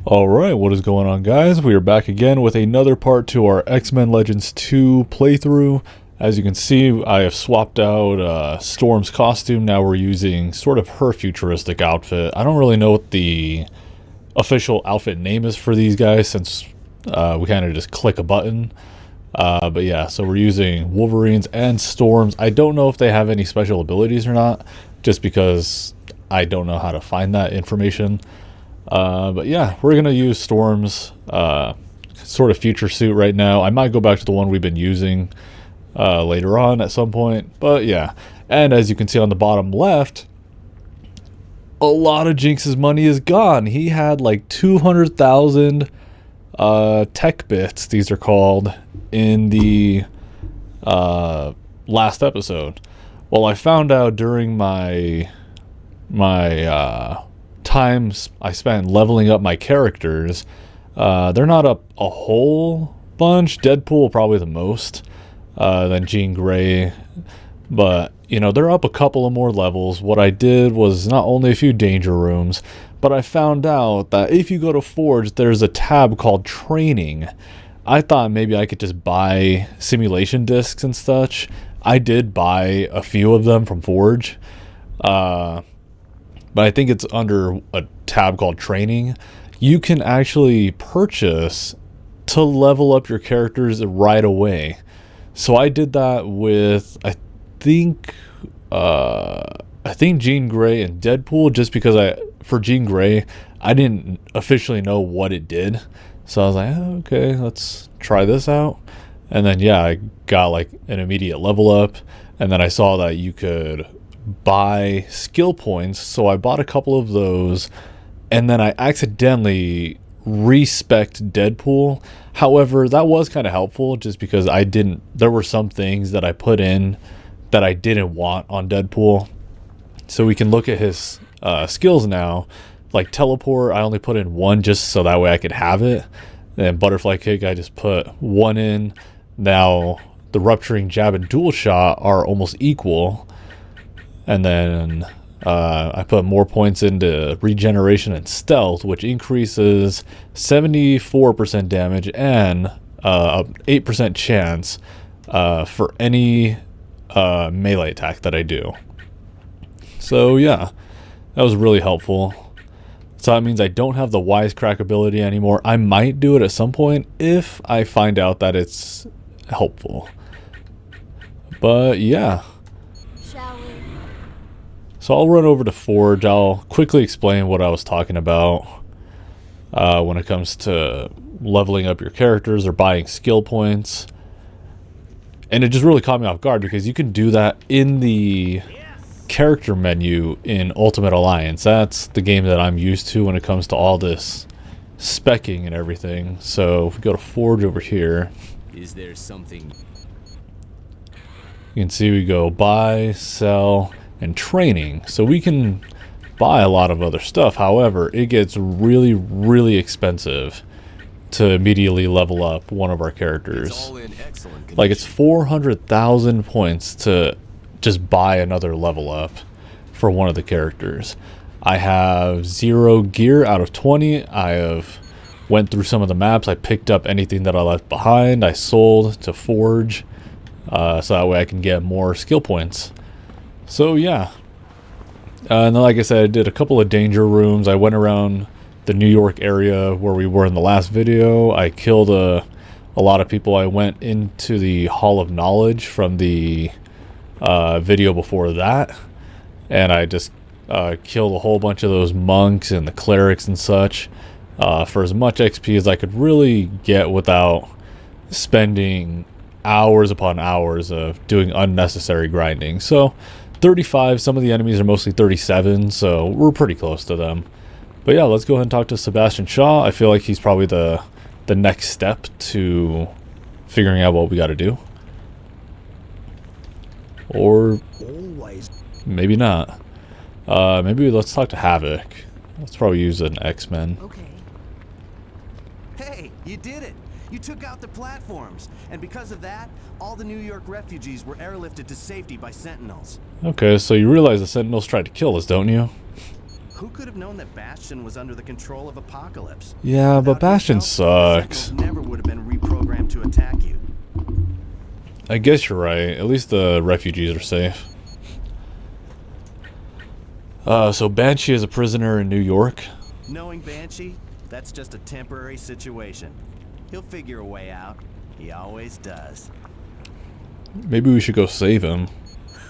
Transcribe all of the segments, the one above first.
Alright, what is going on, guys? We are back again with another part to our X-Men Legends 2 playthrough. As you can see, I have swapped out Storm's costume. Now we're using sort of her futuristic outfit. I don't really know what the official outfit name is for these guys since we kind of just click a button. But yeah, so we're using Wolverines and Storms. I don't know if they have any special abilities or not, just because I don't know how to find that information. But yeah, we're gonna use Storm's sort of future suit right now. I might go back to the one we've been using later on at some point, but yeah. And as you can see on the bottom left, a lot of Jinx's money is gone. He had like 200,000 tech bits, these are called, in the last episode. Well, I found out during my times I spent leveling up my characters, they're not up a whole bunch. Deadpool probably the most, then Jean Grey, but you know, they're up a couple of more levels. What I did was not only a few danger rooms, but I found out that if you go to Forge, there's a tab called Training. I thought maybe I could just buy simulation discs and such. I did buy a few of them from Forge, but I think it's under a tab called Training. You can actually purchase to level up your characters right away. So I did that with I think Jean Grey and Deadpool, just because for Jean Grey I didn't officially know what it did. So I was like, oh, okay, let's try this out. And then yeah, I got like an immediate level up, and then I saw that you could buy skill points, so I bought a couple of those, and then I accidentally respec'd Deadpool. However, that was kind of helpful just because there were some things that I put in that I didn't want on Deadpool. So we can look at his skills now. Like teleport, I only put in one just so that way I could have it. And butterfly kick, I just put one in. Now the rupturing jab and dual shot are almost equal. And then I put more points into regeneration and stealth, which increases 74% damage and 8% chance for any melee attack that I do. So yeah, that was really helpful. So that means I don't have the wisecrack ability anymore. I might do it at some point if I find out that it's helpful. But yeah. So I'll run over to Forge. I'll quickly explain what I was talking about when it comes to leveling up your characters or buying skill points. And it just really caught me off guard because you can do that in the character menu in Ultimate Alliance. That's the game that I'm used to when it comes to all this speccing and everything. So if we go to Forge over here, is there something you can see we go buy, sell, and training. So we can buy a lot of other stuff. However, it gets really, really expensive to immediately level up one of our characters. Like it's 400,000 points to just buy another level up for one of the characters. I have 0 gear out of 20. I have went through some of the maps. I picked up anything that I left behind. I sold to Forge, so that way I can get more skill points. So yeah, and then like I said, I did a couple of danger rooms. I went around the New York area where we were in the last video. I killed a lot of people. I went into the Hall of Knowledge from the video before that, and I just killed a whole bunch of those monks and the clerics and such for as much XP as I could really get without spending hours upon hours of doing unnecessary grinding. So 35, some of the enemies are mostly 37, so we're pretty close to them. But yeah, let's go ahead and talk to Sebastian Shaw. I feel like he's probably the next step to figuring out what we got to do. Or maybe not. Maybe let's talk to Havoc. Let's probably use an X-Men. Okay. Hey, you did it! You took out the platforms, and because of that, all the New York refugees were airlifted to safety by Sentinels. Okay, so you realize the Sentinels tried to kill us, don't you? Who could have known that Bastion was under the control of Apocalypse? Yeah, but Without Bastion his help, the sucks. Sentinels never would have been reprogrammed to attack you. I guess you're right. At least the refugees are safe. So Banshee is a prisoner in New York. Knowing Banshee, that's just a temporary situation. He'll figure a way out. He always does. Maybe we should go save him.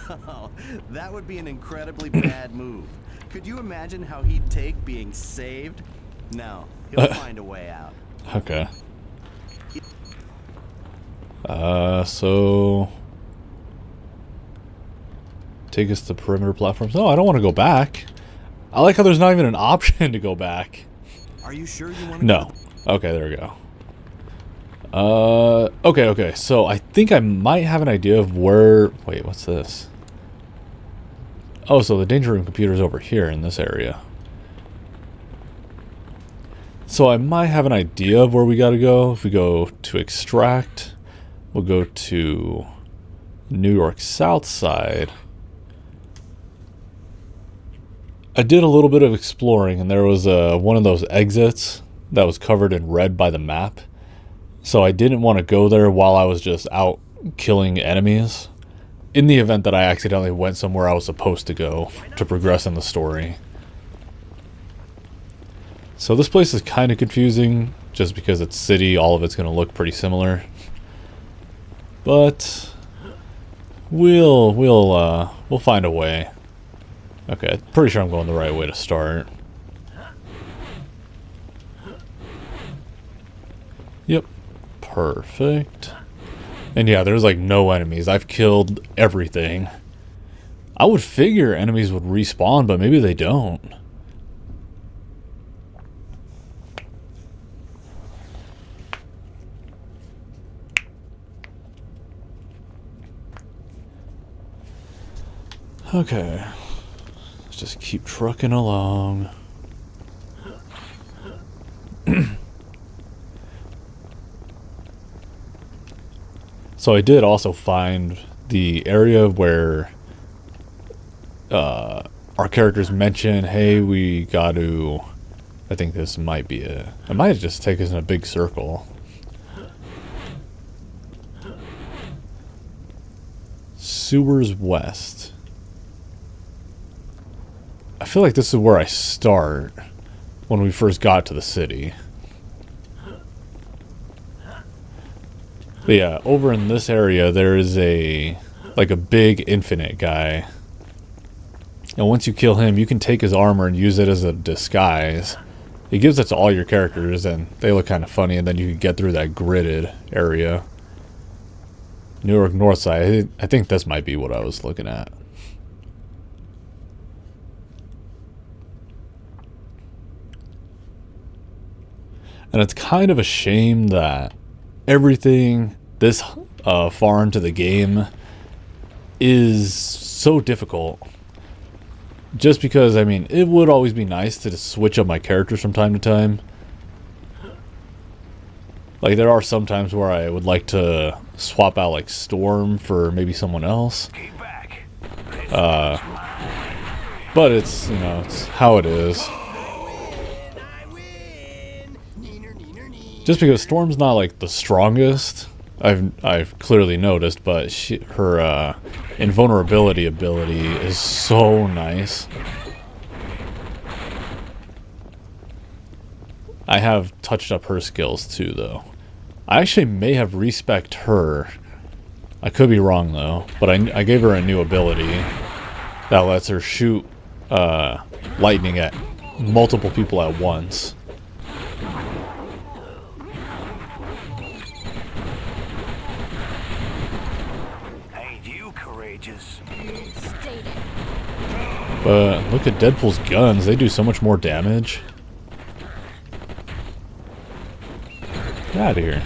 Oh, that would be an incredibly bad move. Could you imagine how he'd take being saved? No, he'll find a way out. Okay. So take us to perimeter platforms. No, I don't want to go back. I like how there's not even an option to go back. Are you sure you want to? No. Okay, there we go. Okay. So I think I might have an idea of where. Wait, what's this? Oh, so the danger room computer is over here in this area. So I might have an idea of where we gotta go. If we go to extract, we'll go to New York South Side. I did a little bit of exploring, and there was one of those exits that was covered in red by the map. So I didn't want to go there while I was just out killing enemies, in the event that I accidentally went somewhere I was supposed to go to progress in the story. So this place is kind of confusing, just because it's city, all of it's going to look pretty similar. But we'll find a way. Okay, pretty sure I'm going the right way to start. Yep, perfect. And yeah, there's like no enemies. I've killed everything. I would figure enemies would respawn, but maybe they don't. Okay. Let's just keep trucking along. So I did also find the area where our characters mention, hey, we got to... I think this might be it. It might just take us in a big circle. Sewers West. I feel like this is where I start when we first got to the city. But yeah, over in this area there is a big infinite guy. And once you kill him, you can take his armor and use it as a disguise. It gives it to all your characters and they look kind of funny, and then you can get through that gridded area. New York North Side. I think this might be what I was looking at. And it's kind of a shame that everything this far into the game is so difficult. Just because, I mean, it would always be nice to just switch up my characters from time to time. Like, there are some times where I would like to swap out, like, Storm for maybe someone else. But it's, you know, it's how it is. Just because Storm's not, like, the strongest, I've clearly noticed, but her invulnerability ability is so nice. I have touched up her skills too, though. I actually may have respec'd her. I could be wrong, though, but I gave her a new ability that lets her shoot lightning at multiple people at once. But look at Deadpool's guns. They do so much more damage. Get out of here.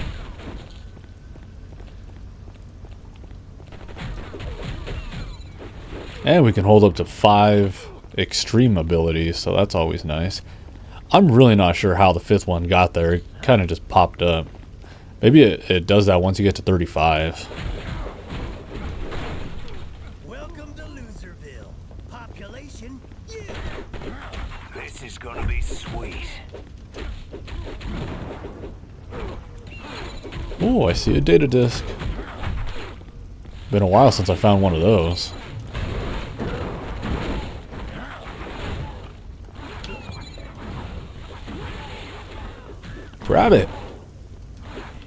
And we can hold up to 5 extreme abilities, so that's always nice. I'm really not sure how the 5th one got there. It kind of just popped up. Maybe it does that once you get to 35. Sweet. Oh, I see a data disk. Been a while since I found one of those. Grab it.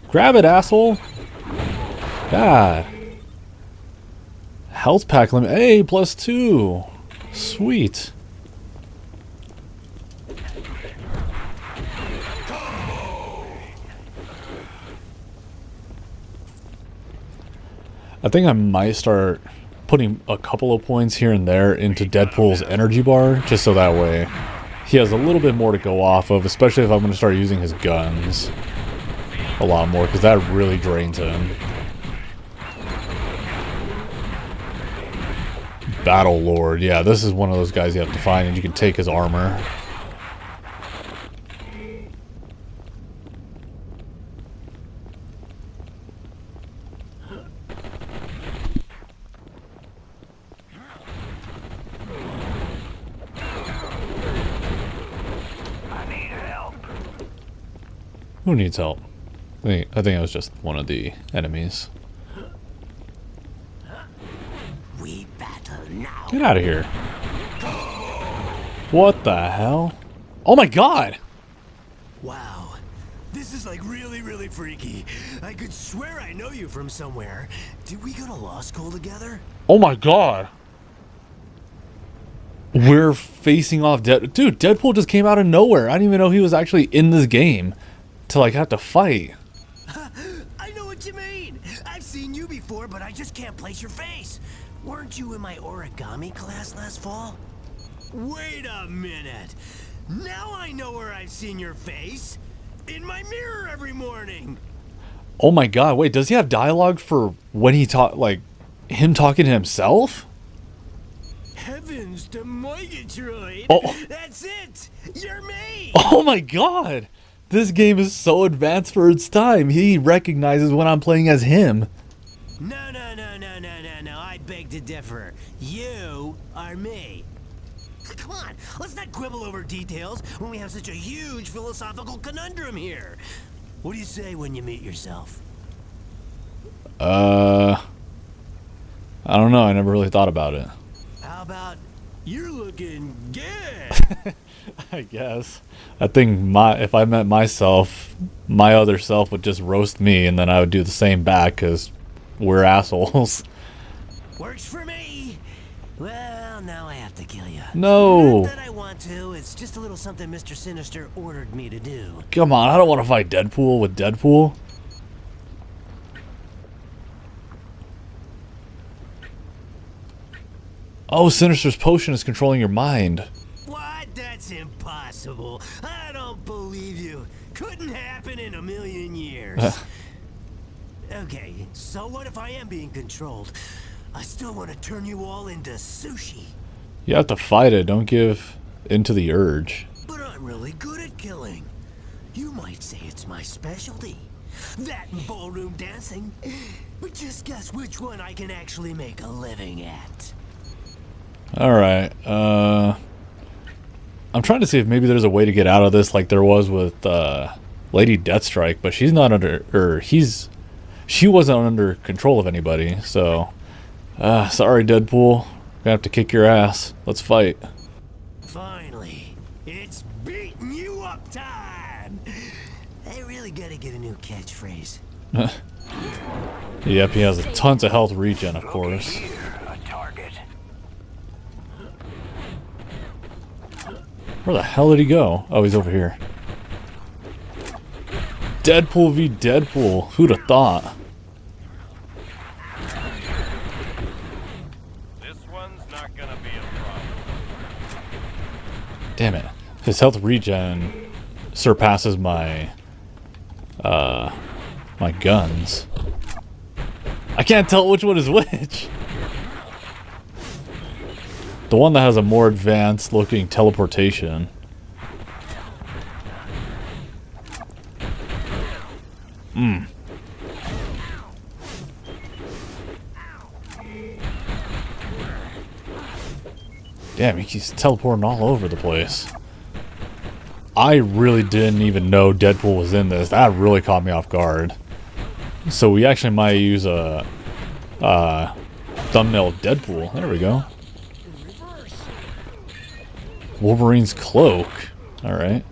Grab it, asshole. God. Health pack limit. Hey, +2. Sweet. I think I might start putting a couple of points here and there into Deadpool's energy bar, just so that way he has a little bit more to go off of, especially if I'm going to start using his guns a lot more, because that really drains him. Battle Lord. Yeah, this is one of those guys you have to find, and you can take his armor. Who needs help? I think it was just one of the enemies. We battle now. Get out of here. What the hell? Oh my god! Wow. This is like really freaky. I could swear I know you from somewhere. Did we go to law school together? Oh my god! We're facing off Dude, Deadpool just came out of nowhere. I didn't even know he was actually in this game to like have to fight. I know what you mean. I've seen you before, but I just can't place your face. Weren't you in my origami class last fall? Wait a minute. Now I know where I've seen your face. In my mirror every morning. Oh my god, wait, does he have dialogue for when he like him talking to himself? Heavens to Murgatroyd. Oh. That's it. You're me. Oh my god! This game is so advanced for its time. He recognizes when I'm playing as him. No. I beg to differ. You are me. Come on, let's not quibble over details when we have such a huge philosophical conundrum here. What do you say when you meet yourself? I don't know. I never really thought about it. How about, you're looking good? I guess. I think if I met myself, my other self would just roast me, and then I would do the same back, because we're assholes. Works for me. Well, now I have to kill you. No. Not that I want to. It's just a little something Mr. Sinister ordered me to do. Come on, I don't want to fight Deadpool with Deadpool. Oh, Sinister's potion is controlling your mind. What? That's impossible. I don't believe you. Couldn't happen in a million years. Okay, so what if I am being controlled? I still want to turn you all into sushi. You have to fight it. Don't give into the urge. But I'm really good at killing. You might say it's my specialty. That and ballroom dancing. But just guess which one I can actually make a living at. Alright, I'm trying to see if maybe there's a way to get out of this like there was with Lady Deathstrike, but she's not under, she wasn't under control of anybody, so sorry Deadpool, gonna have to kick your ass. Let's fight. Finally, it's beating you up time. I really gotta get a new catchphrase. Yep, he has tons of health regen, of course. Here, a target. Where the hell did he go? Oh, he's over here. Deadpool v Deadpool. Who'd have thought? This one's not gonna be a problem. Damn it. His health regen surpasses my my guns. I can't tell which one is which. The one that has a more advanced looking teleportation. Damn, he keeps teleporting all over the place. I really didn't even know Deadpool was in this. That really caught me off guard. So we actually might use a thumbnail of Deadpool. There we go. Wolverine's cloak. Alright.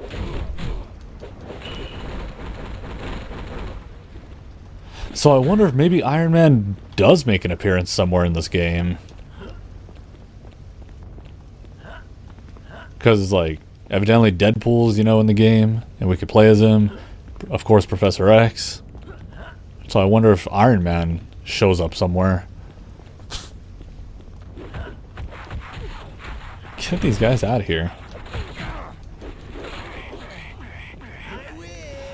So I wonder if maybe Iron Man does make an appearance somewhere in this game. Because, like, evidently Deadpool's, you know, in the game, and we could play as him. Of course, Professor X. So I wonder if Iron Man shows up somewhere. Get these guys out of here.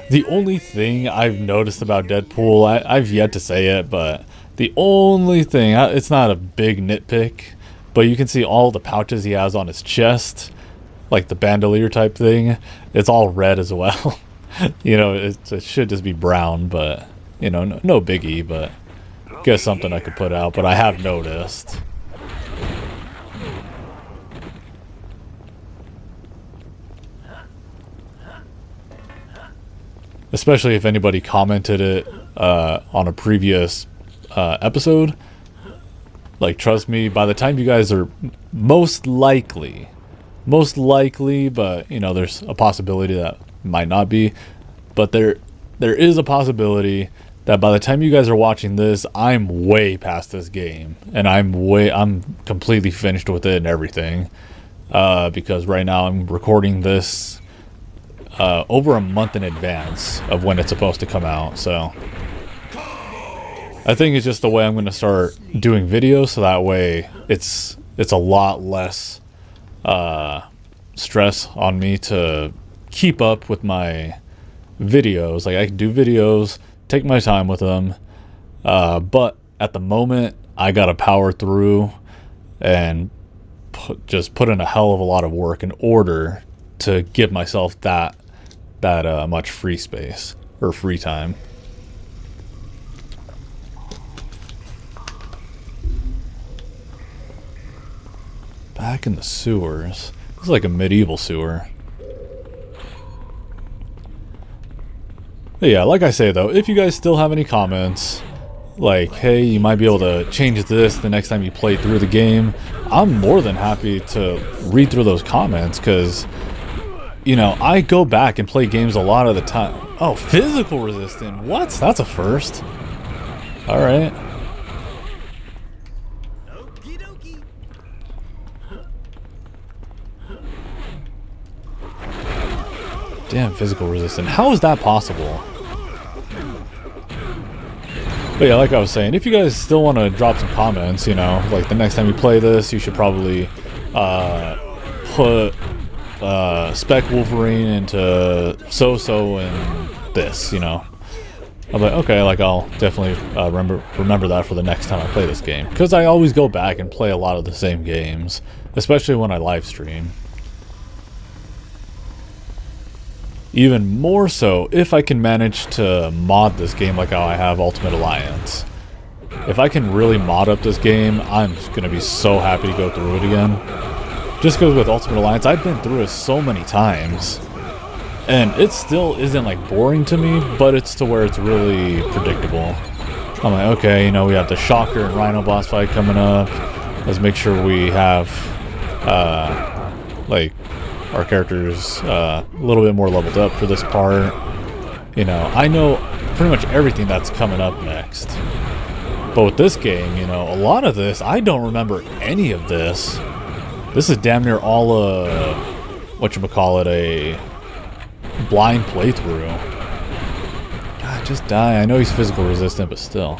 The only thing I've noticed about Deadpool, I've yet to say it, but the only thing, it's not a big nitpick, but you can see all the pouches he has on his chest, like the bandolier type thing. It's all red as well. You know, it should just be brown, but, you know, no biggie, but guess something I could put out, but I have noticed. Especially if anybody commented it on a previous episode. Like, trust me, by the time you guys are most likely, but, you know, there's a possibility that might not be. But there is a possibility that by the time you guys are watching this, I'm way past this game. And I'm completely finished with it and everything. Because right now I'm recording this over a month in advance of when it's supposed to come out, so I think it's just the way I'm going to start doing videos, so that way it's a lot less stress on me to keep up with my videos. Like, I can do videos, take my time with them, but at the moment I gotta power through and just put in a hell of a lot of work in order to give myself that much free space or free time. Back in the sewers. It's like a medieval sewer. But yeah, like I say though, if you guys still have any comments, like, hey, you might be able to change this the next time you play through the game, I'm more than happy to read through those comments, because, you know, I go back and play games a lot of the time. Oh, physical resistant. What? That's a first. Alright. Okie dokie. Damn, physical resistant. How is that possible? But yeah, like I was saying, if you guys still want to drop some comments, you know, like the next time you play this, you should probably put Spec Wolverine into So-So and this, you know. I'm like, okay, like, I'll definitely remember that for the next time I play this game, because I always go back and play a lot of the same games, especially when I live stream. Even more so if I can manage to mod this game like how I have Ultimate Alliance. If I can really mod up this game, I'm going to be so happy to go through it again. Just because with Ultimate Alliance, I've been through it so many times. And it still isn't, like, boring to me, but it's to where it's really predictable. I'm like, okay, you know, we have the Shocker and Rhino boss fight coming up. Let's make sure we have, like, our characters a little bit more leveled up for this part. You know, I know pretty much everything that's coming up next. But with this game, you know, a lot of this, I don't remember any of this. This is damn near all whatchamacallit, a blind playthrough. God, just die. I know he's physical resistant, but still.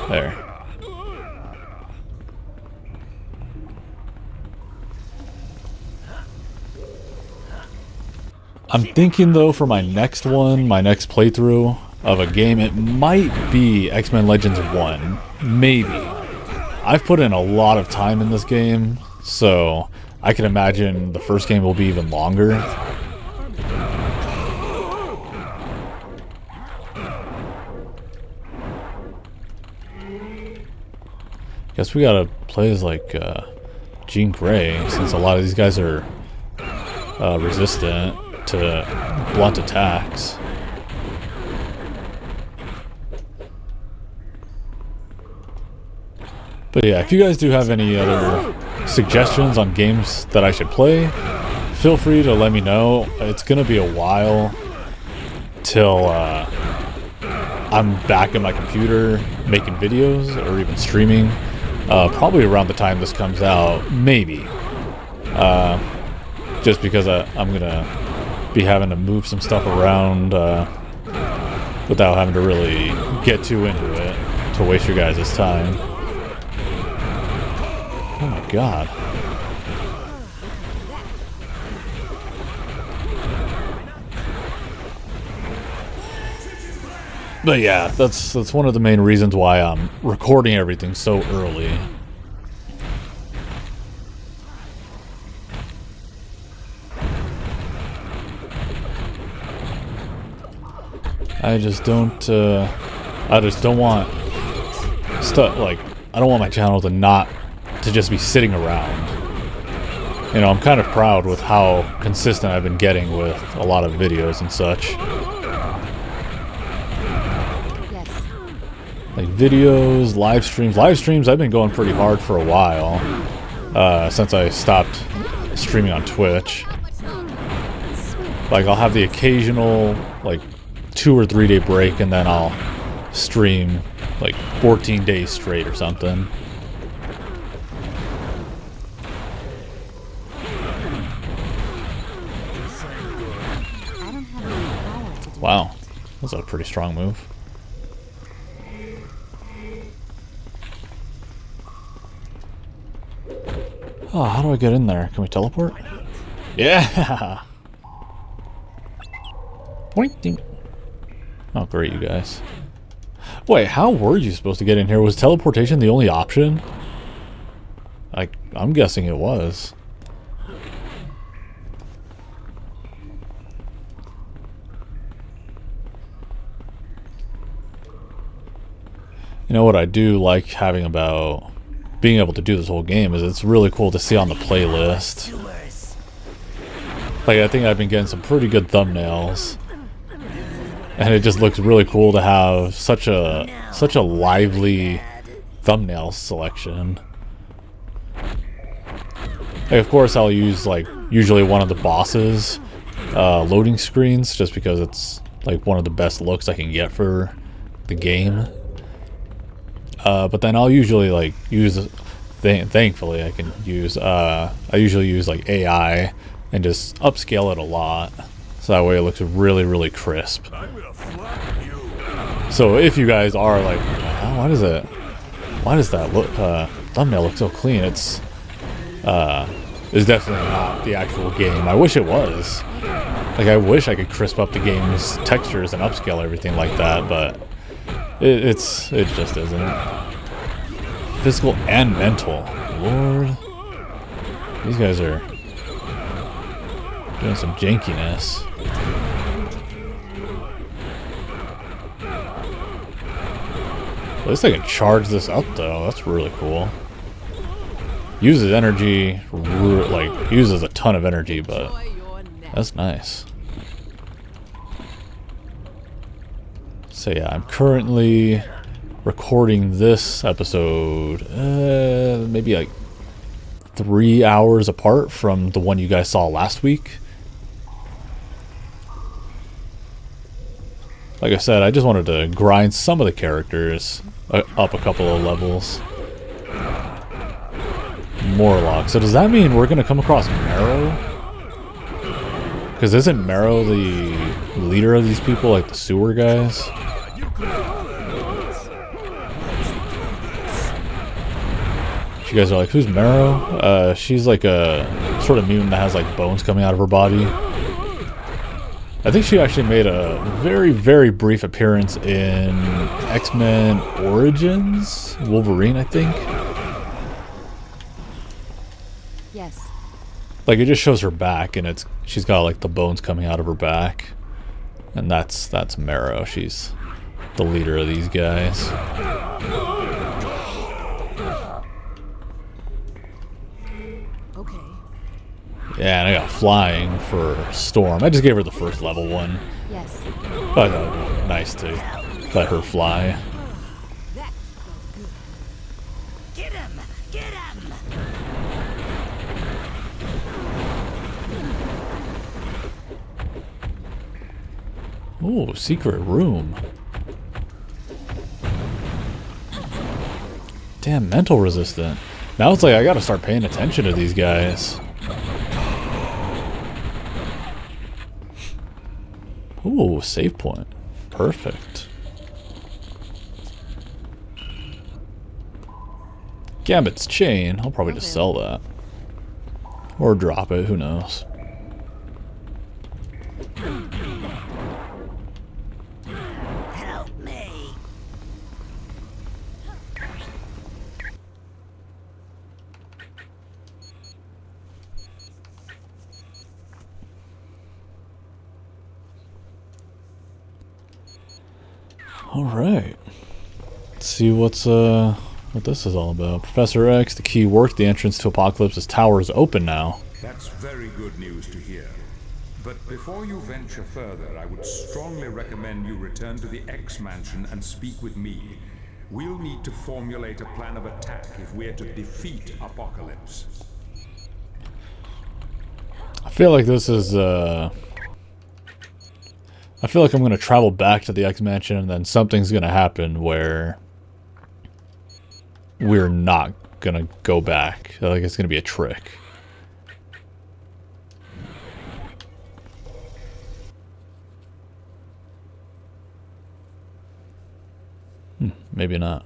There. I'm thinking, though, for my next one, my next playthrough of a game, it might be X-Men Legends 1. Maybe. I've put in a lot of time in this game, so I can imagine the first game will be even longer. Guess we gotta play as, like, Jean Grey, since a lot of these guys are resistant to blunt attacks. But yeah, if you guys do have any other suggestions on games that I should play, feel free to let me know. It's gonna be a while till I'm back at my computer making videos or even streaming. Probably around the time this comes out, maybe. Just because I'm gonna be having to move some stuff around without having to really get too into it to waste your guys' time. Oh my god. But yeah, that's one of the main reasons why I'm recording everything so early. I just don't want stuff like, I don't want my channel to just be sitting around. You know, I'm kind of proud with how consistent I've been getting with a lot of videos and such. Like videos, live streams. Live streams, I've been going pretty hard for a while. Since I stopped streaming on Twitch. Like, I'll have the occasional, like, 2 or 3 day break, and then I'll stream, like, 14 days straight or something. Wow, that's a pretty strong move. Oh, how do I get in there? Can we teleport? Yeah! Pointing. Oh, great, you guys. Wait, how were you supposed to get in here? Was teleportation the only option? I'm guessing it was. You know what I do like having about being able to do this whole game is it's really cool to see on the playlist. Like, I think I've been getting some pretty good thumbnails. And it just looks really cool to have such a lively thumbnail selection. Like, of course I'll use, like, usually one of the bosses loading screens, just because it's like one of the best looks I can get for the game. But then I'll usually like use, thankfully I can use, I usually use like AI and just upscale it a lot. So that way it looks really, really crisp. So if you guys are like, why does that look, thumbnail look so clean? It's definitely not the actual game. I wish it was. Like, I wish I could crisp up the game's textures and upscale everything like that, but it just isn't. Physical and mental. Lord. These guys are doing some jankiness. At least I can charge this up, though. That's really cool. Uses energy, like, uses a ton of energy, but that's nice. So yeah, I'm currently recording this episode maybe like 3 hours apart from the one you guys saw last week. Like I said, I just wanted to grind some of the characters up a couple of levels. Morlock. So does that mean we're gonna come across Marrow? Because isn't Marrow the leader of these people, like the sewer guys? You guys are like, who's Marrow? She's like a sort of mutant that has like bones coming out of her body. I think she actually made a very, very brief appearance in X-Men Origins? Wolverine, I think. Yes. Like, it just shows her back, and she's got like the bones coming out of her back. And that's Marrow. She's the leader of these guys. Okay. Yeah, and I got flying for Storm. I just gave her the first level one. Yes. But that would be nice to let her fly. That felt good. Get him! Get him! Ooh, secret room. Damn, mental resistant. Now it's like I gotta start paying attention to these guys. Ooh, save point. Perfect. Gambit's chain. I'll probably just sell that. Or drop it, who knows. Help me! Alright. Let's see what this is all about. Professor X, the key worked. The entrance to Apocalypse's tower is open now. That's very good news to hear. But before you venture further, I would strongly recommend you return to the X Mansion and speak with me. We'll need to formulate a plan of attack if we're to defeat Apocalypse. I feel like this is I feel like I'm going to travel back to the X Mansion and then something's going to happen where we're not going to go back. Like it's going to be a trick. Maybe not.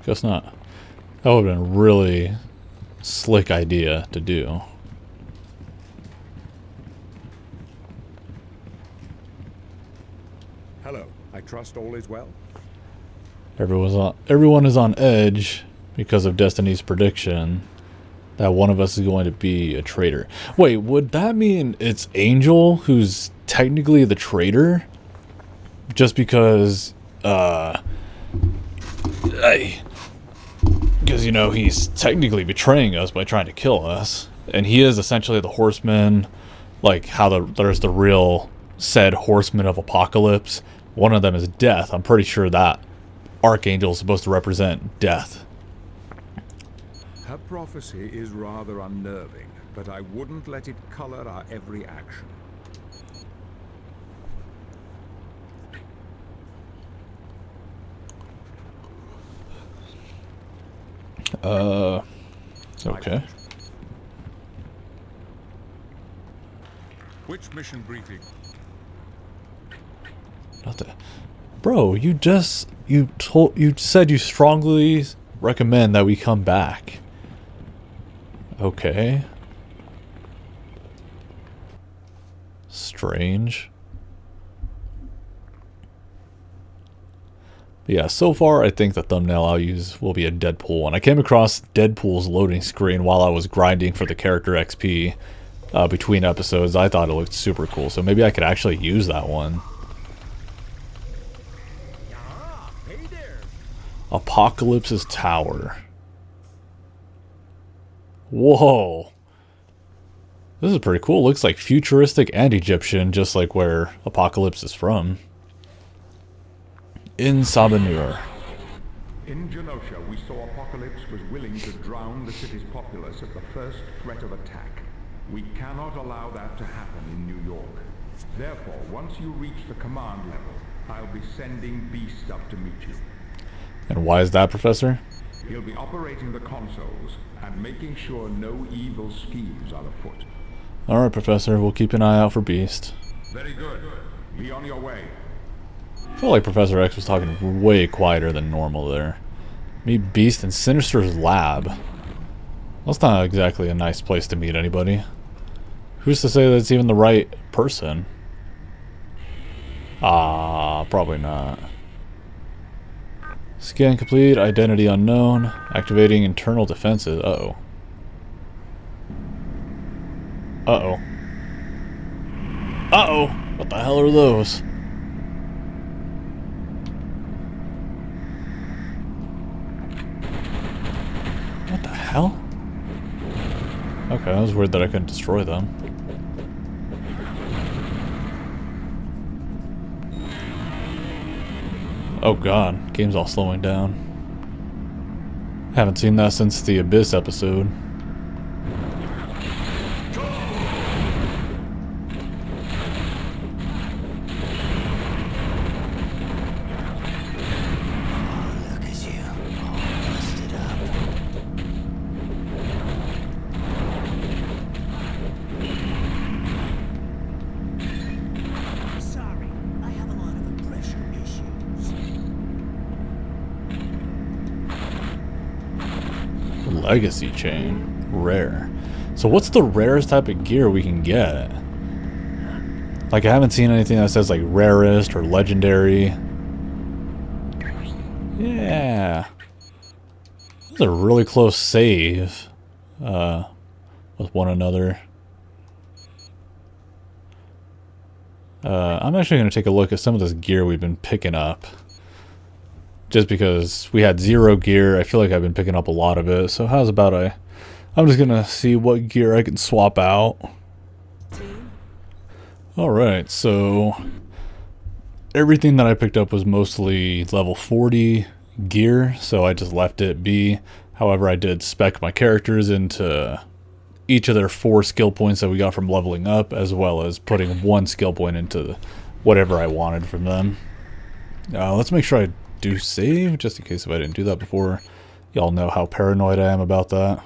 Guess not. That would have been a really slick idea to do. Hello, I trust all is well. Everyone is on edge because of Destiny's prediction that one of us is going to be a traitor. Wait, would that mean it's Angel who's technically the traitor? Just because, because, you know, he's technically betraying us by trying to kill us. And he is essentially the horseman, like how there's the real said horseman of Apocalypse. One of them is Death. I'm pretty sure that Archangel is supposed to represent Death. Her prophecy is rather unnerving, but I wouldn't let it color our every action. Okay. Which mission briefing? Not that. Bro, you said you strongly recommend that we come back. Okay. Strange. But yeah, so far I think the thumbnail I'll use will be a Deadpool one. I came across Deadpool's loading screen while I was grinding for the character XP between episodes. I thought it looked super cool, so maybe I could actually use that one. Hey there. Apocalypse's Tower. Whoa. This is pretty cool. Looks like futuristic and Egyptian, just like where Apocalypse is from. In Sabanur. In Genosha, we saw Apocalypse was willing to drown the city's populace at the first threat of attack. We cannot allow that to happen in New York. Therefore, once you reach the command level, I'll be sending Beast up to meet you. And why is that, Professor? He'll be operating the consoles and making sure no evil schemes are afoot. Alright, Professor. We'll keep an eye out for Beast. Very good. Be on your way. I feel like Professor X was talking way quieter than normal there. Meet Beast in Sinister's lab. That's not exactly a nice place to meet anybody. Who's to say that's even the right person? Probably not. Scan complete, identity unknown, activating internal defenses. Uh-oh. Uh-oh. Uh-oh! What the hell are those? Okay, that was weird that I couldn't destroy them. Oh god, game's all slowing down. Haven't seen that since the Abyss episode. Look at you, all busted up. Sorry, I have a lot of pressure issues. Legacy chain. Rare. So what's the rarest type of gear we can get? Like, I haven't seen anything that says, like, rarest or legendary. Yeah. This is a really close save with one another. I'm actually going to take a look at some of this gear we've been picking up. Just because we had 0 gear, I feel like I've been picking up a lot of it. So how's about I'm just going to see what gear I can swap out. Alright, so everything that I picked up was mostly level 40 gear, so I just left it be. However, I did spec my characters into each of their 4 skill points that we got from leveling up, as well as putting 1 skill point into whatever I wanted from them. Let's make sure I do save, just in case if I didn't do that before. Y'all know how paranoid I am about that.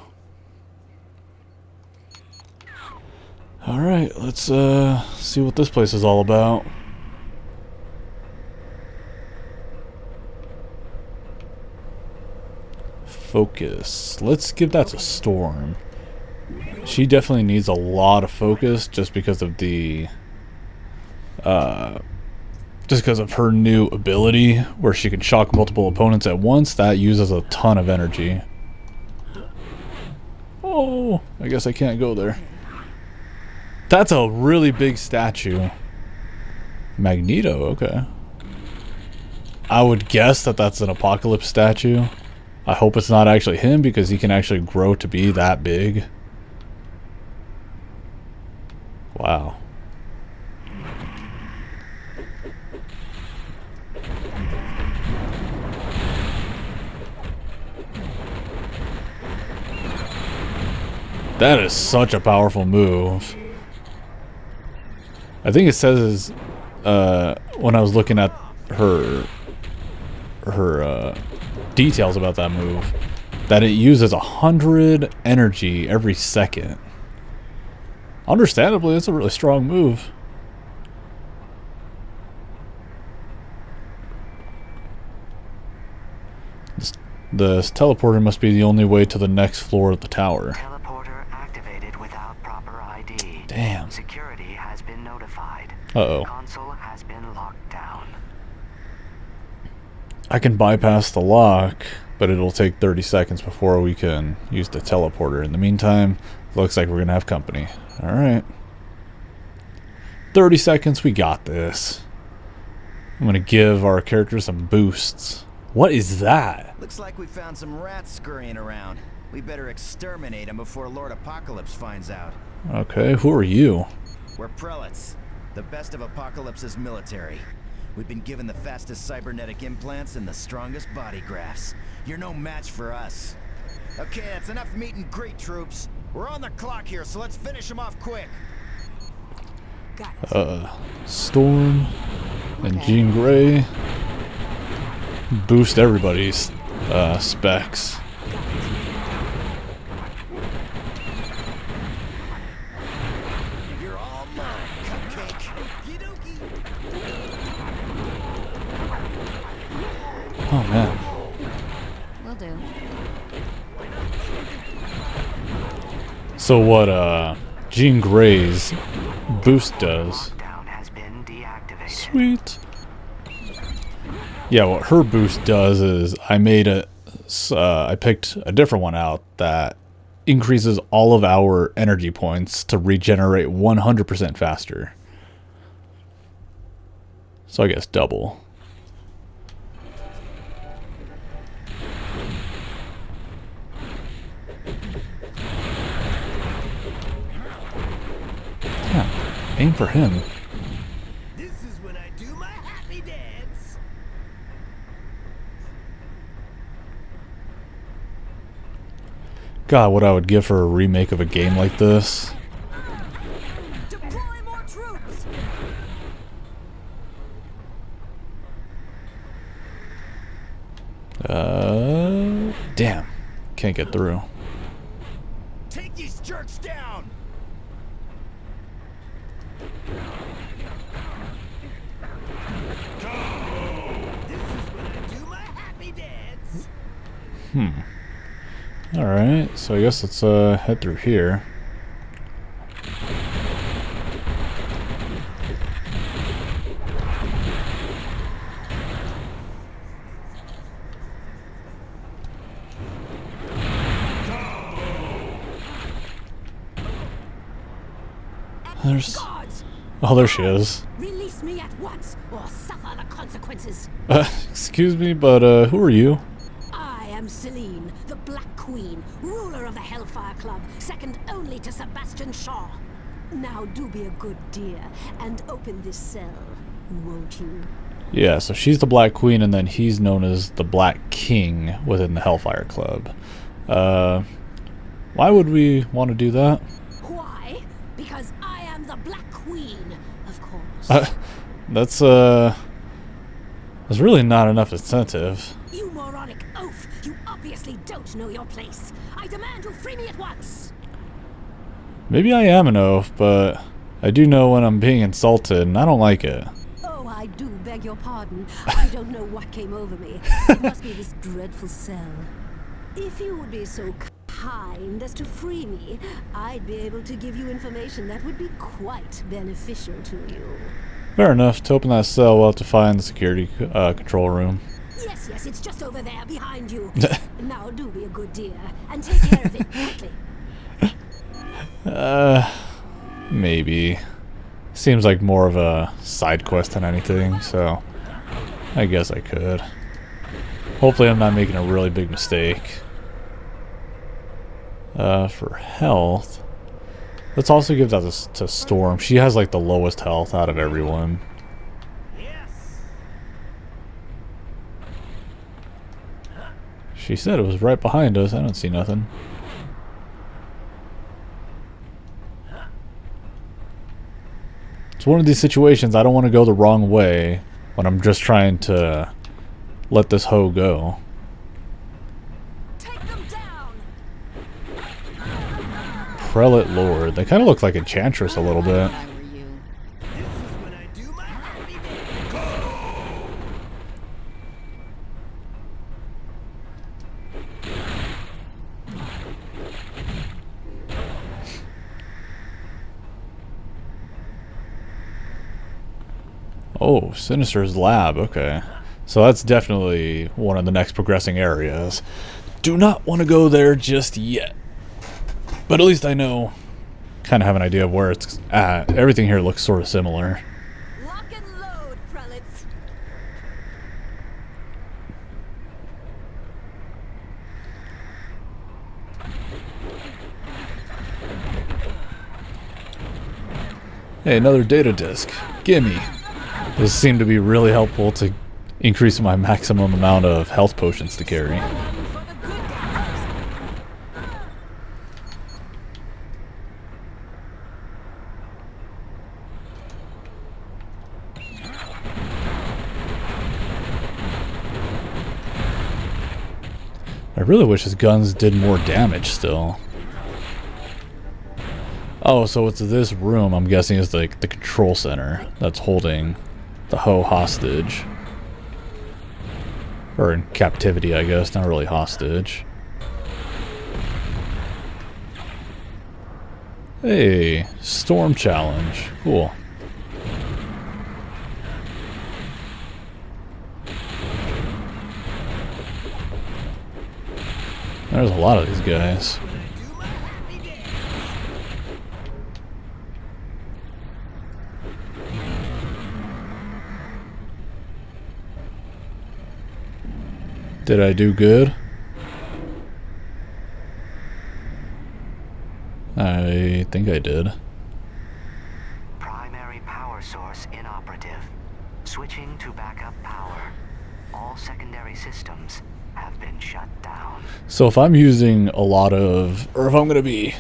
Alright, let's see what this place is all about. Focus. Let's give that to Storm. She definitely needs a lot of focus just because of the just because of her new ability where she can shock multiple opponents at once. That uses a ton of energy. Oh, I guess I can't go there. That's a really big statue. Magneto, okay. I would guess that that's an Apocalypse statue. I hope it's not actually him because he can actually grow to be that big. Wow. That is such a powerful move. I think it says when I was looking at her details about that move that it uses 100 energy every second. Understandably, it's a really strong move. This teleporter must be the only way to the next floor of the tower. Teleporter activated without proper ID. Damn. Security has been notified. Uh-oh. Console has been locked down. I can bypass the lock, but it'll take 30 seconds before we can use the teleporter. In the meantime, looks like we're gonna have company. Alright. 30 seconds, we got this. I'm gonna give our character some boosts. What is that? Looks like we found some rats scurrying around. We better exterminate them before Lord Apocalypse finds out. Okay, who are you? We're prelates, the best of Apocalypse's military. We've been given the fastest cybernetic implants and the strongest body grafts. You're no match for us. Okay, that's enough meet and greet, troops. We're on the clock here, so let's finish them off quick. Got it. Storm and Jean Grey. Boost everybody's specs. You're all mine, cupcake. Oh man. Will do. So what Jean Grey's boost does. Lockdown has been deactivated. Sweet. Yeah, what her boost does is I picked a different one out that increases all of our energy points to regenerate 100% faster. So I guess double. aim for him. This is when I do my happy dance. God, what I would give for a remake of a game like this. Deploy more troops. Damn. Can't get through. Take these jerks down! This is when I do my happy dance. Alright, so I guess let's head through here. There's... Guards, Oh, there she is. release me at once or suffer the consequences. Excuse me, but who are you? I am Celine, the Black Queen, ruler of the Hellfire Club, second only to Sebastian Shaw. Now do be a good dear and open this cell, won't you? Yeah, so she's the Black Queen, and then he's known as the Black King within the Hellfire Club. Why would we want to do that? Why? Because I am the Black Queen, of course. That's really not enough incentive. You moronic oaf! You obviously don't know your place. I demand you free me at once! Maybe I am an oaf, but I do know when I'm being insulted, and I don't like it. Oh, I do beg your pardon. I don't know what came over me. It must be this dreadful cell. If you would be so kind as to free me, I'd be able to give you information that would be quite beneficial to you. Fair enough. To open that cell, we'll have to find the security control room. Yes, yes, it's just over there behind you. Now do be a good dear and take care of it quickly. Maybe. Seems like more of a side quest than anything, so I guess I could. Hopefully I'm not making a really big mistake. For health, let's also give that to Storm. She has like the lowest health out of everyone. She said it was right behind us. I don't see nothing. It's one of these situations I don't want to go the wrong way when I'm just trying to let this hoe go. Take them down! Prelate Lord. They kind of look like Enchantress a little bit. I were you. This is when I do my happy dance. Oh, Sinister's lab. Okay. So that's definitely one of the next progressing areas. Do not want to go there just yet. But at least I know, kind of have an idea of where it's at. Everything here looks sort of similar. Lock and load, prelates. Hey, another data disk. Gimme. This seemed to be really helpful to increase my maximum amount of health potions to carry. One for the good guys. I really wish his guns did more damage still. Oh, so it's this room, I'm guessing, is like the control center that's holding the hoe hostage. Or in captivity, I guess, not really hostage. Hey, storm challenge. Cool. There's a lot of these guys. Did I do good? I think I did. Primary Switching to backup power. All secondary systems have been shut down. So if I'm using a lot of, or if I'm going to be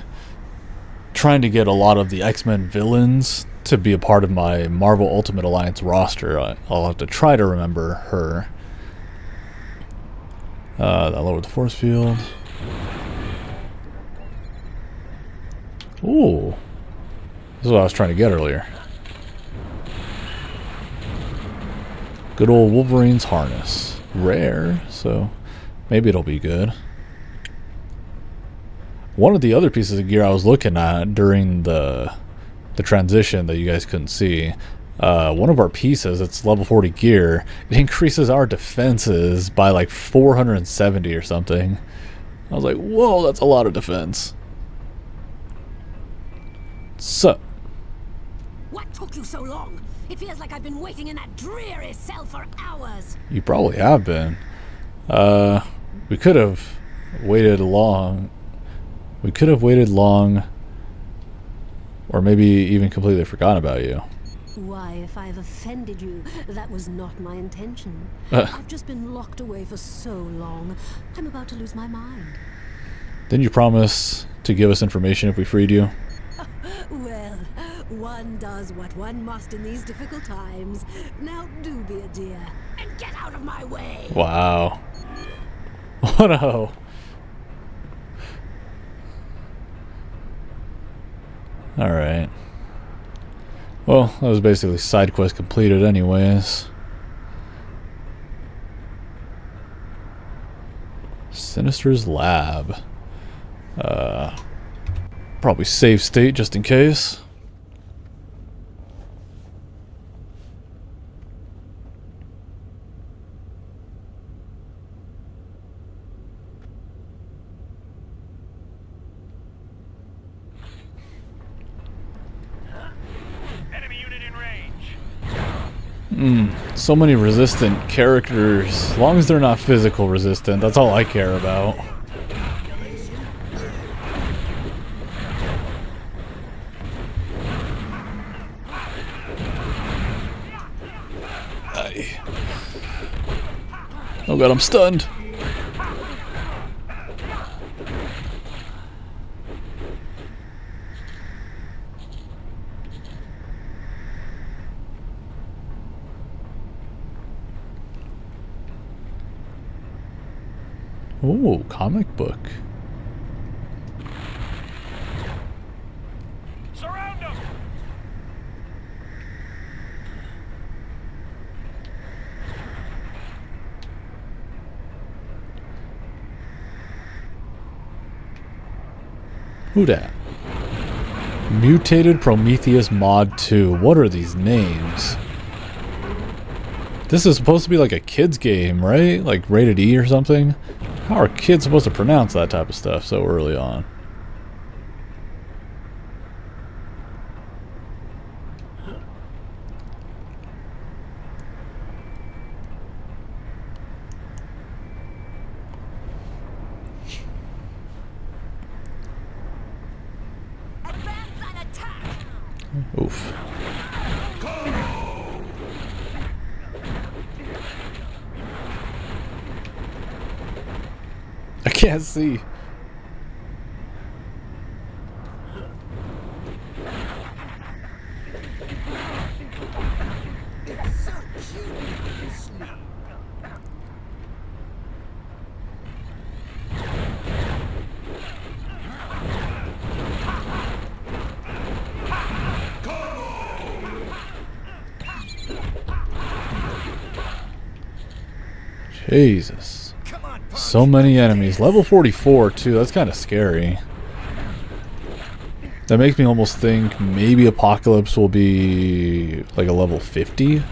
trying to get a lot of the X-Men villains to be a part of my Marvel Ultimate Alliance roster, I'll have to try to remember her. That lowered the force field. Ooh. This is what I was trying to get earlier. Good old Wolverine's harness. Rare, so maybe it'll be good. One of the other pieces of gear I was looking at during the transition that you guys couldn't see, one of our pieces, it's level 40 gear, it increases our defenses by like 470 or something. I was like, whoa, that's a lot of defense. So, What took you so long? It feels like I've been waiting in that dreary cell for hours. you probably have been. We could have waited long. We could have waited long, or maybe even completely forgotten about you. Why, if I've offended you, that was not my intention. I've just been locked away for so long. I'm about to lose my mind. Didn't you promise to give us information if we freed you? Well, one does what one must in these difficult times. Now do be a dear and get out of my way. Wow. Oh no. Alright. Well, that was basically side quest completed anyways. Sinister's lab. Probably save state just in case. Enemy unit in range. So many resistant characters. As long as they're not physical resistant, that's all I care about. Aye. Oh god, I'm stunned. Ooh, comic book. Surround them. Who dat? Mutated Prometheus Mod 2. What are these names? This is supposed to be like a kid's game, right? Like rated E or something? How are kids supposed to pronounce that type of stuff so early on? Advance and attack! Oof. I can't see. Jesus. So many enemies. Level 44 too. That's kind of scary. That makes me almost think maybe Apocalypse will be like a level 50.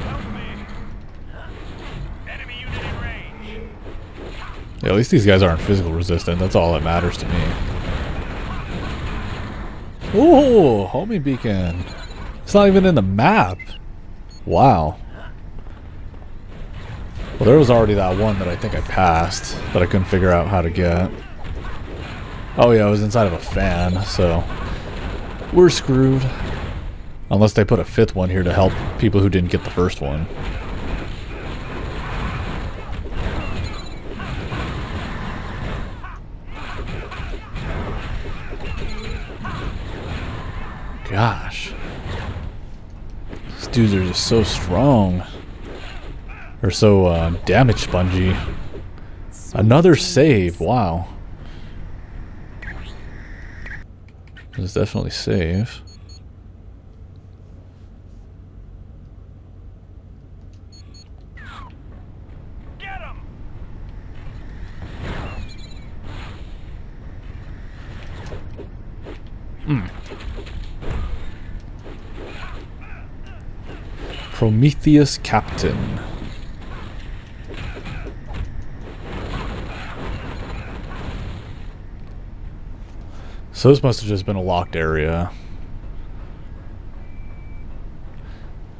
Help me. Enemy unit in range. Yeah, at least these guys aren't physical resistant. That's all that matters to me. Oh, homing beacon. It's not even in the map. Wow. Well, there was already that one that I think I passed that I couldn't figure out how to get. Oh yeah, it was inside of a fan, so we're screwed. Unless they put a 5th one here to help people who didn't get the first one. Gosh. These dudes are just so strong. Or so damage spongy. Another save, wow. This is definitely save. Get him! Prometheus Captain. So this must have just been a locked area.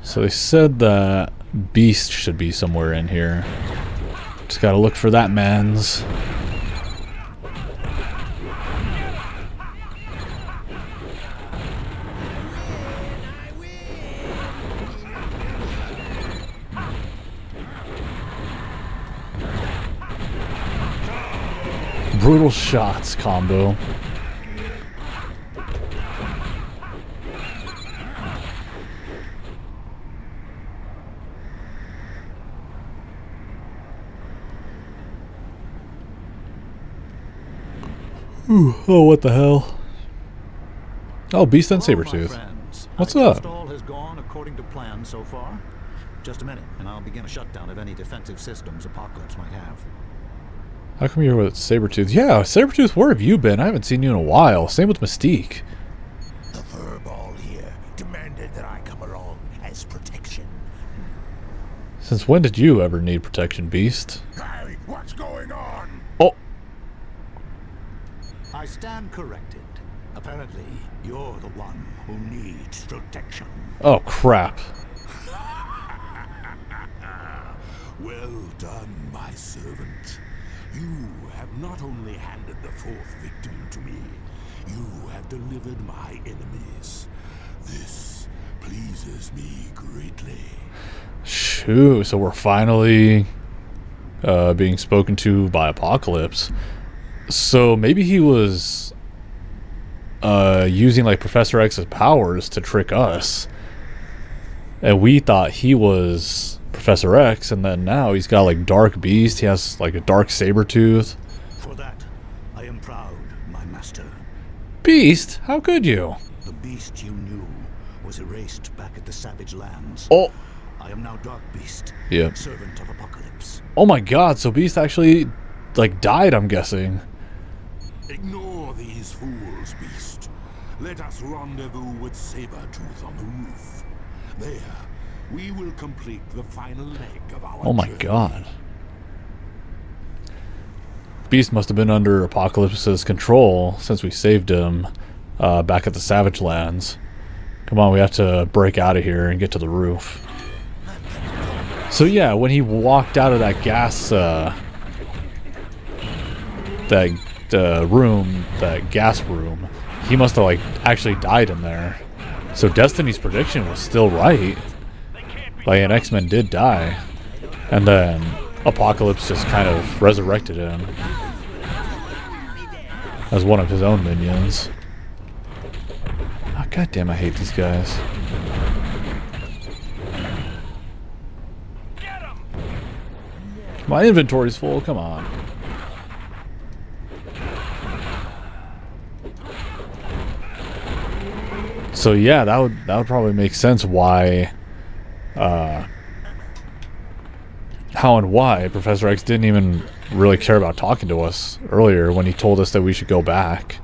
So they said that Beast should be somewhere in here. Just gotta look for that man's. Brutal shots combo. Oh, what the hell? Oh, Beast and Sabretooth. What's up? All has gone according to plan so far. Just a minute, and I'll begin a shutdown of any defensive systems Apocalypse might have. How come you're here with Sabretooth? Yeah, Sabretooth, where have you been? I haven't seen you in a while. Same with Mystique. The furball here demanded that I come along as protection. Since when did you ever need protection, Beast? Hey, what's going on? Oh! I stand corrected. Apparently, you're the one who needs protection. Oh, crap. Well done, my servant. You have not only handed the 4th victim to me, you have delivered my enemies. This pleases me greatly. Shoot, so we're finally being spoken to by Apocalypse. So maybe he was using like Professor X's powers to trick us. And we thought he was Professor X, and then now he's got like Dark Beast. He has like a Dark Sabretooth. For that, I am proud, my master. Beast? How could you? The beast you knew was erased back at the Savage Lands. Oh! I am now Dark Beast, Yep. servant of Apocalypse. Oh my god, so Beast actually like died, I'm guessing. Ignore these fools, Beast. Let us rendezvous with Sabretooth on the roof. There, we will complete the final leg of our Oh my journey. god. Beast must have been under Apocalypse's control since we saved him back at the Savage Lands. Come on, we have to break out of here and get to the roof. So yeah, when he walked out of that gas that gas room, he must have like actually died in there. So Destiny's prediction was still right. Like, an X-Men did die, and then Apocalypse just kind of resurrected him as one of his own minions. Oh, goddamn, I hate these guys. My inventory's full, come on. So yeah, that would probably make sense why how and why Professor X didn't even really care about talking to us earlier when he told us that we should go back.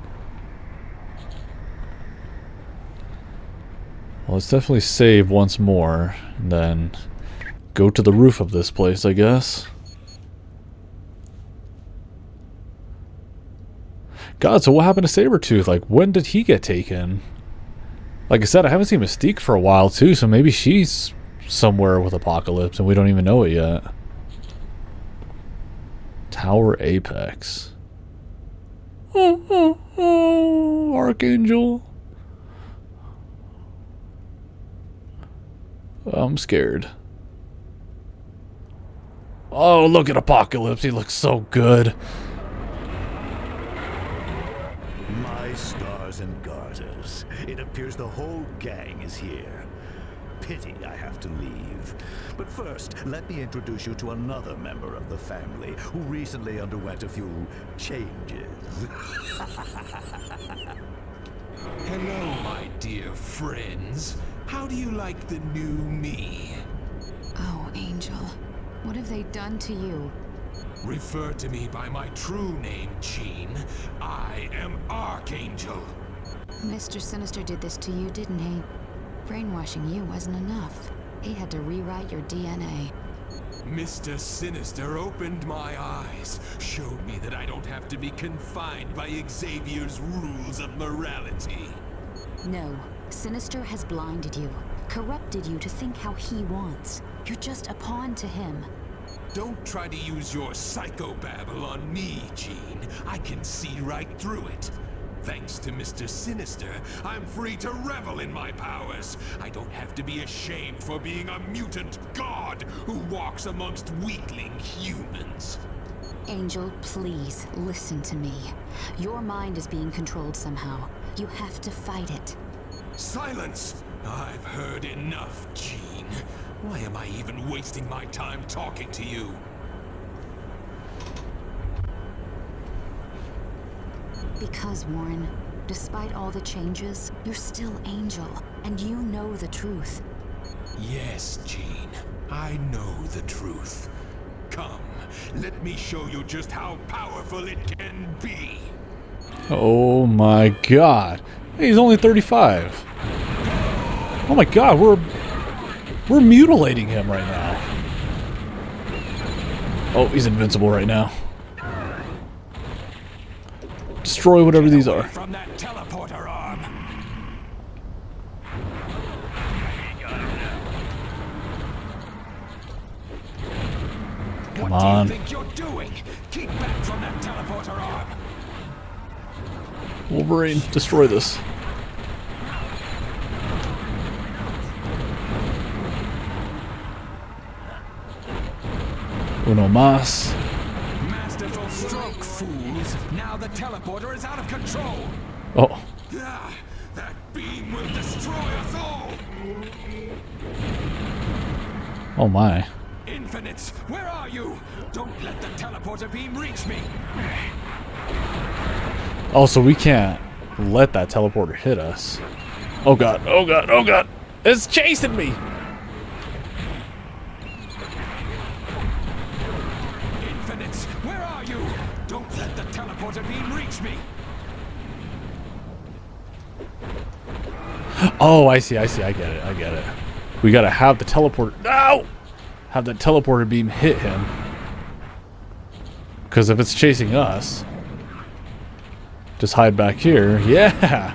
Well, let's definitely save once more and then go to the roof of this place, I guess. God, so what happened to Sabretooth? Like, when did he get taken? Like I said, I haven't seen Mystique for a while, too, so maybe she's somewhere with Apocalypse and we don't even know it yet. Tower Apex. Oh, Archangel. I'm scared. Oh, look at Apocalypse. He looks so good. My stars and garters. It appears the whole gang is here. Pity I have to leave. But first, let me introduce you to another member of the family who recently underwent a few changes. Hello, my dear friends. How do you like the new me? Oh, Angel. What have they done to you? Refer to me by my true name, Jean. I am Archangel. Mr. Sinister did this to you, didn't he? Brainwashing you wasn't enough. He had to rewrite your DNA. Mr. Sinister opened my eyes, showed me that I don't have to be confined by Xavier's rules of morality. No, Sinister has blinded you, corrupted you to think how he wants. You're just a pawn to him. Don't try to use your psychobabble on me, Jean. I can see right through it. Thanks to Mr. Sinister, I'm free to revel in my powers. I don't have to be ashamed for being a mutant god who walks amongst weakling humans. Angel, please, listen to me. Your mind is being controlled somehow. You have to fight it. Silence! I've heard enough, Jean. Why am I even wasting my time talking to you? Because, Warren, despite all the changes, you're still Angel, and you know the truth. Yes, Jean. I know the truth. Come, let me show you just how powerful it can be. Oh my god. Hey, he's only 35. Oh my god, we're mutilating him right now. Oh, he's invincible right now. Destroy whatever these are. From that teleporter arm. Come What on. do you think you're doing? Keep back from that teleporter arm. Wolverine, destroy this. Uno más. Masterful stroke, fools. Now the teleporter is out of control. Oh. Ah, that beam will destroy us all. Oh my. Infinites, where are you? Don't let the teleporter beam reach me. Oh, so we can't let that teleporter hit us. Oh god, oh god, oh god. It's chasing me. Infinites, where are you? Don't let the teleporter beam reach me. Oh, I see, I get it. We gotta have the teleporter. No! Have that teleporter beam hit him. Because if it's chasing us, just hide back here. Yeah!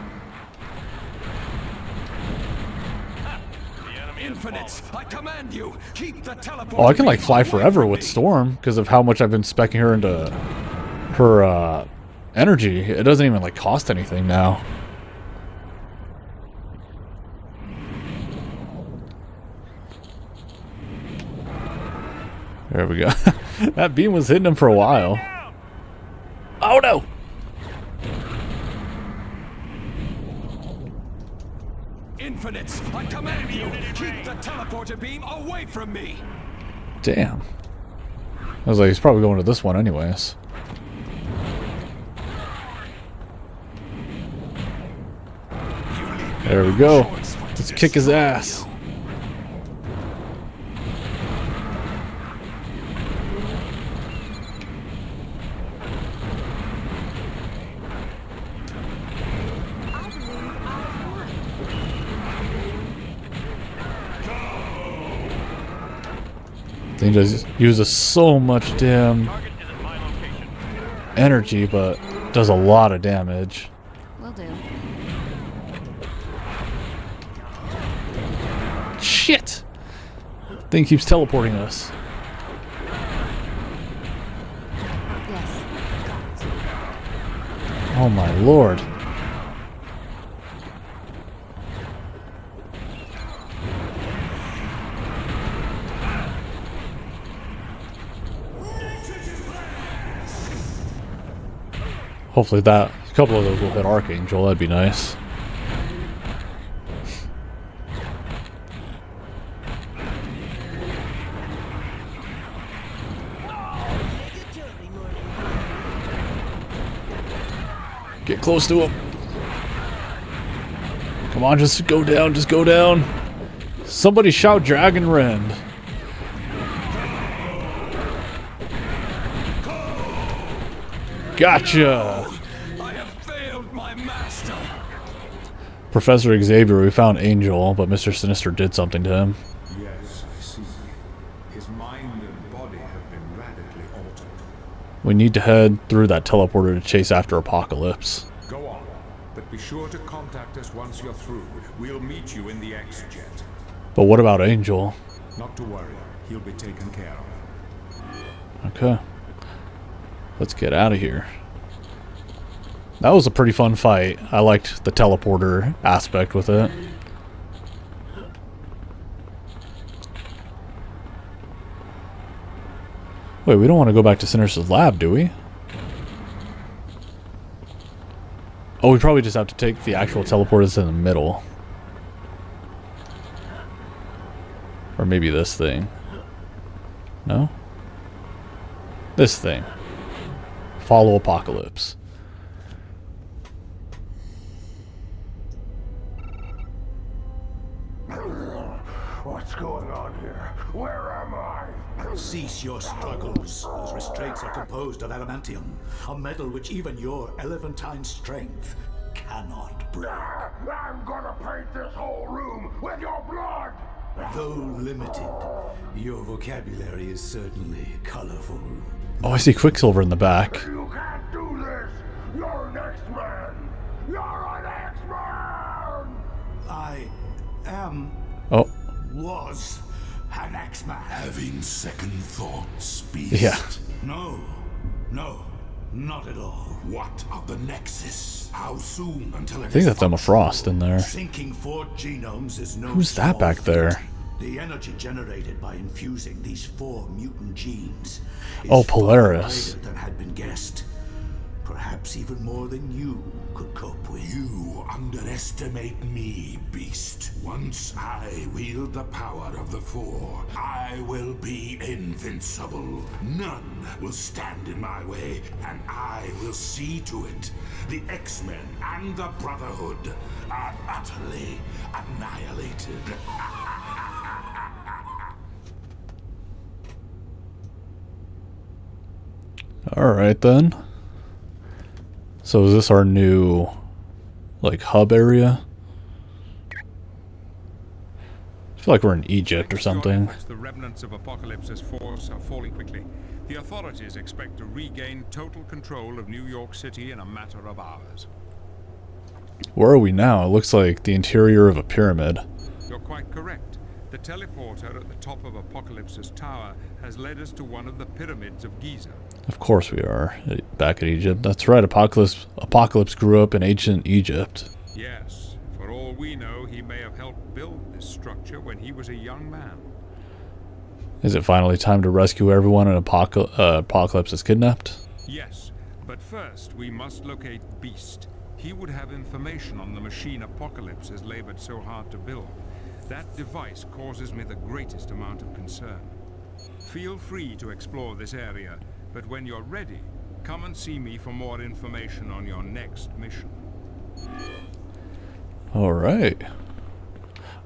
Infinites, I command you, keep the teleporter. Oh, I can like beam fly away forever from with me. Storm because of how much I've been speccing her into her energy. It doesn't even like cost anything now. There we go. That beam was hitting him for a while. Oh no! Infinites, I command you, keep the teleporter beam away from me. Damn. I was like, he's probably going to this one anyways. There we go. Let's kick his ass. Thing just uses so much damn energy, but Does a lot of damage. Will do. Shit! Thing keeps teleporting us. Yes. Oh my lord. Hopefully a couple of those will hit Archangel, that'd be nice. Get close to him. Come on, just go down, just go down. Somebody shout Dragon Rend. Gotcha! I have failed my master. Professor Xavier, we found Angel, but Mr. Sinister did something to him. Yes, I see. His mind and body have been radically altered. We need to head through that teleporter to chase after Apocalypse. Go on, but be sure to contact us once you're through. We'll meet you in the X-Jet. But what about Angel? Not to worry, he'll be taken care of. Okay. Let's get out of here. That was a pretty fun fight. I liked the teleporter aspect with it. Wait, we don't want to go back to Sinister's lab, do we? Oh, we probably just have to take the actual teleporters in the middle. Or maybe this thing. No? This thing. Follow Apocalypse. What's going on here? Where am I? Cease your struggles. Those restraints are composed of adamantium, a metal which even your elephantine strength cannot break. I'm gonna paint this whole room with your blood! Though limited, your vocabulary is certainly colorful. Oh, I see Quicksilver in the back. You can't do this! You're an X-Man! You're an X-Man! I am... Oh. Was an X-Man. Having second thoughts, Beast? Yeah. No, not at all. What of the Nexus? How soon until it I think that's Emma Frost in there. Syncing 4 genomes is no Who's that back there? The energy generated by infusing these 4 mutant genes is Oh, Polaris. far greater than had been guessed. Perhaps even more than you could cope with. You underestimate me, Beast. Once I wield the power of the 4, I will be invincible. None will stand in my way, and I will see to it the X-Men and the Brotherhood are utterly annihilated. Alright then. So is this our new, like, hub area? I feel like we're in Egypt or something. The remnants of Apocalypse's force are falling quickly. The authorities expect to regain total control of New York City in a matter of hours. Where are we now? It looks like the interior of a pyramid. You're quite correct. The teleporter at the top of Apocalypse's tower has led us to one of the pyramids of Giza. Of course we are. Back in Egypt. That's right, Apocalypse grew up in ancient Egypt. Yes, for all we know, he may have helped build this structure when he was a young man. Is it finally time to rescue everyone and Apocalypse is kidnapped? Yes, but first we must locate Beast. He would have information on the machine Apocalypse has labored so hard to build. That device causes me the greatest amount of concern. Feel free to explore this area, but when you're ready, come and see me for more information on your next mission. Alright.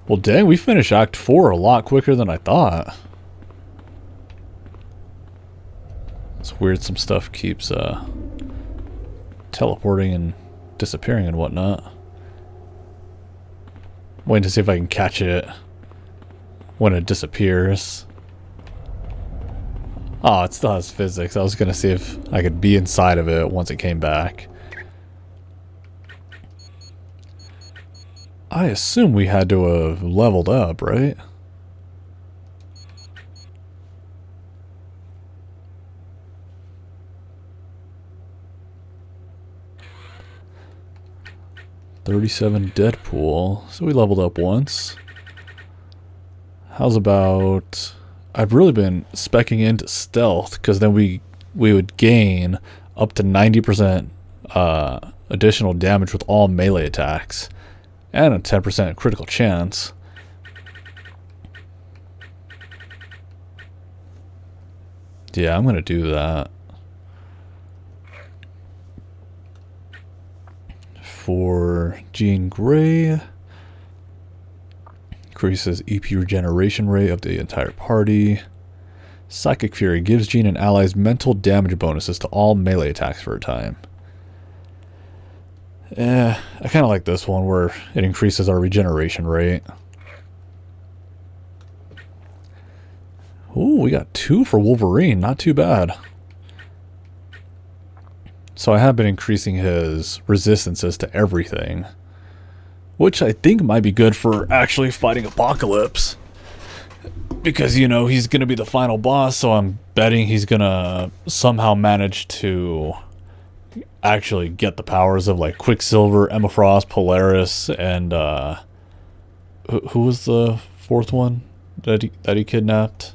Well, dang, we finished Act 4 a lot quicker than I thought. It's weird some stuff keeps teleporting and disappearing and whatnot. Waiting to see if I can catch it when it disappears. Oh, it still has physics. I was going to see if I could be inside of it once it came back. I assume we had to have leveled up, right? $37 Deadpool. So we leveled up once. How's about... I've really been speccing into stealth, because then we would gain up to 90% additional damage with all melee attacks. And a 10% critical chance. Yeah, I'm going to do that. For Jean Grey, increases EP regeneration rate of the entire party. Psychic Fury gives Jean and allies mental damage bonuses to all melee attacks for a time. I kind of like this one where it increases our regeneration rate. Ooh, we got 2 for Wolverine. Not too bad. So I have been increasing his resistances to everything, which I think might be good for actually fighting Apocalypse. Because, you know, he's going to be the final boss, so I'm betting he's going to somehow manage to actually get the powers of, like, Quicksilver, Emma Frost, Polaris, and, who was the 4th one that he kidnapped?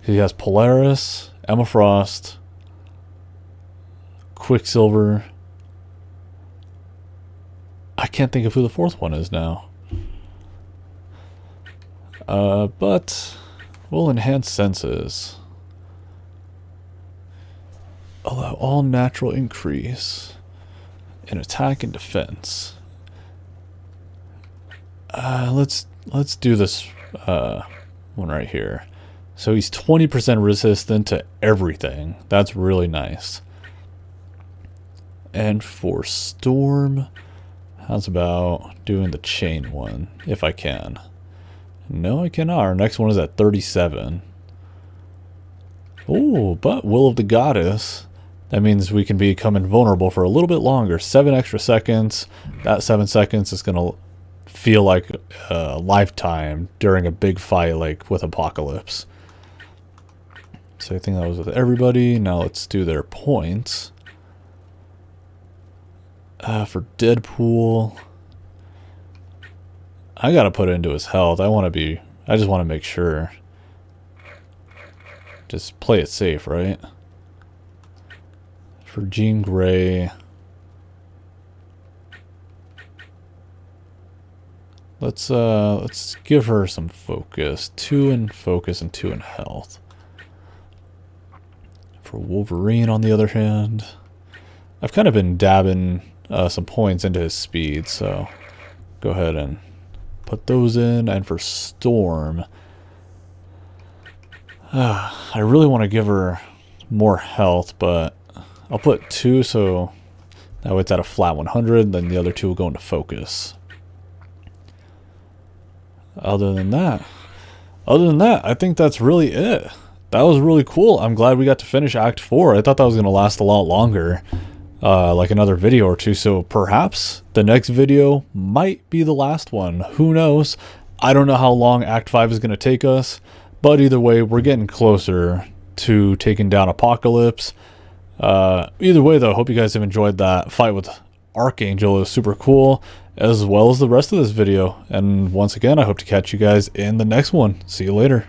He has Polaris, Emma Frost, Quicksilver. I can't think of who the 4th one is now. But we'll enhance senses. Allow all natural increase in attack and defense. Let's do this one right here. So he's 20% resistant to everything. That's really nice. And for Storm, how's about doing the chain one, if I can? No, I cannot. Our next one is at 37. Oh, but Will of the Goddess. That means we can become invulnerable for a little bit longer. 7 extra seconds. That 7 seconds is going to feel like a lifetime during a big fight like with Apocalypse. So I think that was with everybody. Now let's do their points. For Deadpool, I gotta put it into his health. I just want to make sure. Just play it safe, right? For Jean Grey, let's give her some focus. 2 in focus and 2 in health. For Wolverine, on the other hand, I've kind of been dabbing some points into his speed, so go ahead and put those in. And for Storm, I really want to give her more health, but I'll put 2 so that way it's at a flat 100, then the other 2 will go into focus. Other than that, I think that's really it. That was really cool. I'm glad we got to finish Act 4. I thought that was going to last a lot longer. Like another video or 2, so perhaps the next video might be the last one. Who knows? I don't know how long Act 5 is going to take us, but either way, we're getting closer to taking down Apocalypse. Either way, though, I hope you guys have enjoyed that fight with Archangel. It was super cool, as well as the rest of this video. And once again, I hope to catch you guys in the next one. See you later.